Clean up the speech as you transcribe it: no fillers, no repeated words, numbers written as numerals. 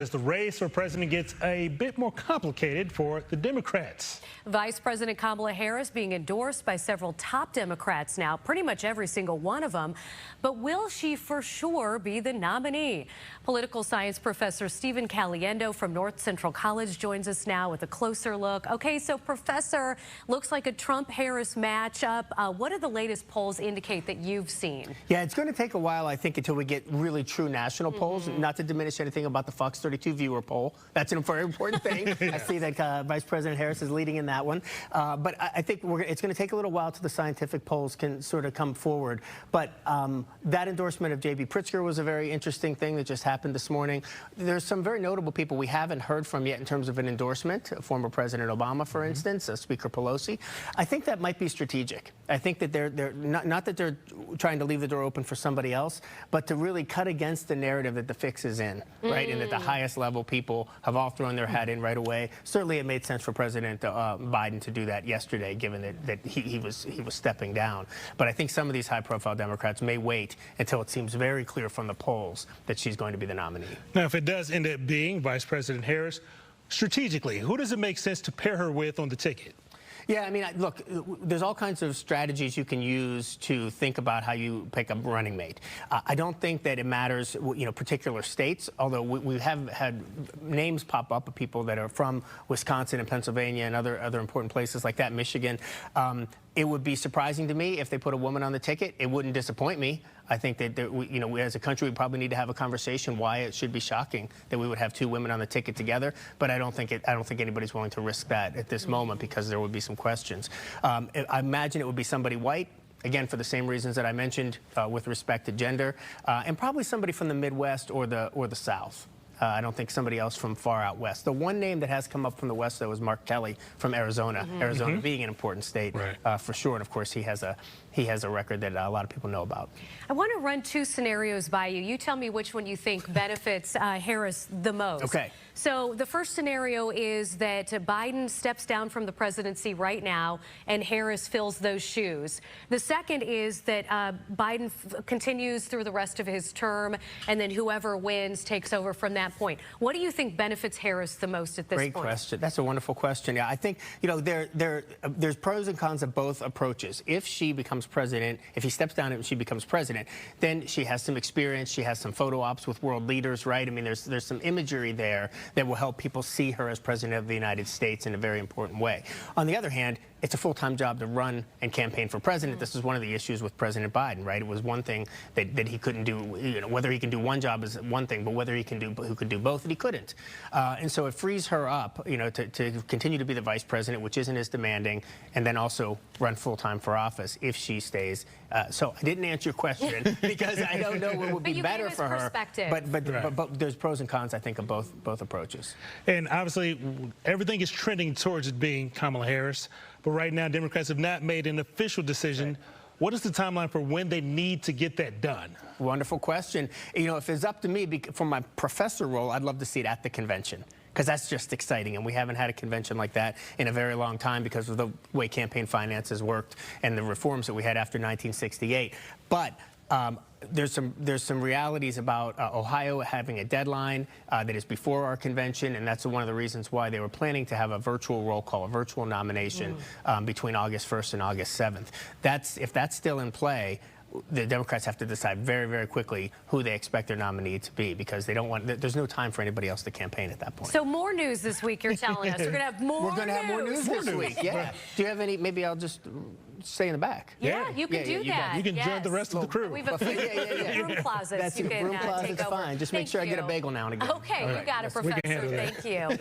As the race for president gets a bit more complicated for the Democrats. Vice President Kamala Harris being endorsed by several top Democrats now, pretty much every single one of them. But will she for sure be the nominee? Political science professor Stephen Caliendo from North Central College joins us now with a closer look. Okay, so professor, looks like a Trump-Harris matchup. What do the latest polls indicate that you've seen? Yeah, it's going to take a while, I think, until we get really true national polls. Not to diminish anything about the Fox 32 viewer poll. That's a very important thing. I see that Vice President Harris is leading in that one. But I think it's going to take a little while till the scientific polls can sort of come forward. But that endorsement of J.B. Pritzker was a very interesting thing that just happened this morning. There's some very notable people we haven't heard from yet in terms of an endorsement. Former President Obama, for instance, Speaker Pelosi. I think that might be strategic. I think that they're not that they're trying to leave the door open for somebody else, but to really cut against the narrative that the fix is in, right? And that the highest level people have all thrown their hat in right away. Certainly it made sense for President Biden to do that yesterday, given that he was stepping down. But I think some of these high-profile Democrats may wait until it seems very clear from the polls that she's going to be the nominee. Now, if it does end up being Vice President Harris, strategically, who does it make sense to pair her with on the ticket? Yeah, I mean, look, there's all kinds of strategies you can use to think about how you pick a running mate. I don't think that it matters, particular states, although we have had names pop up of people that are from Wisconsin and Pennsylvania and other important places like that, Michigan. It would be surprising to me if they put a woman on the ticket. It wouldn't disappoint me. I think that we as a country, we probably need to have a conversation why it should be shocking that we would have two women on the ticket together. But I don't think anybody's willing to risk that at this moment because there would be some questions. I imagine it would be somebody white. Again, for the same reasons that I mentioned with respect to gender, and probably somebody from the Midwest or the South. I don't think somebody else from far out west. The one name that has come up from the West, though, is Mark Kelly from Arizona. Arizona being an important state, right. For sure. And, of course, he has a record that a lot of people know about. I want to run two scenarios by you. You tell me which one you think benefits Harris the most. Okay. So the first scenario is that Biden steps down from the presidency right now and Harris fills those shoes. The second is that Biden continues through the rest of his term and then whoever wins takes over from that point. What do you think benefits Harris the most at this point? Great question. That's a wonderful question. Yeah, I think, there's pros and cons of both approaches. If she becomes president, if he steps down and she becomes president, then she has some experience, she has some photo ops with world leaders, right? I mean, there's some imagery there that will help people see her as president of the United States in a very important way. On the other hand, it's a full-time job to run and campaign for president. This is one of the issues with President Biden, right? It was one thing that he couldn't do, whether he can do one job is one thing, but whether he could do both, and he couldn't. And so it frees her up, to continue to be the vice president, which isn't as demanding, and then also run full-time for office if she stays. So I didn't answer your question because I don't know what would be better for her. But there's pros and cons, I think, of both approaches. And obviously, everything is trending towards it being Kamala Harris. But right now, Democrats have not made an official decision. Right. What is the timeline for when they need to get that done? Wonderful question. If it's up to me, for my professor role, I'd love to see it at the convention, because that's just exciting. And we haven't had a convention like that in a very long time because of the way campaign finances worked and the reforms that we had after 1968. But there's some realities about Ohio having a deadline that is before our convention, and that's one of the reasons why they were planning to have a virtual roll call, a virtual nomination between August 1st and August 7th. If that's still in play, the Democrats have to decide very, very quickly who they expect their nominee to be, because they don't want. There's no time for anybody else to campaign at that point. So more news this week, you're telling us. We're going to have more. We're going to have more news this week. Yeah. Do you have any? Maybe I'll just stay in the back. Yeah, you can do that. You can join the rest of the crew. We've a few room closets. That's you can room closet's take over. fine. Just make sure I get a bagel now and again. Okay, you got it, Professor. Thank you.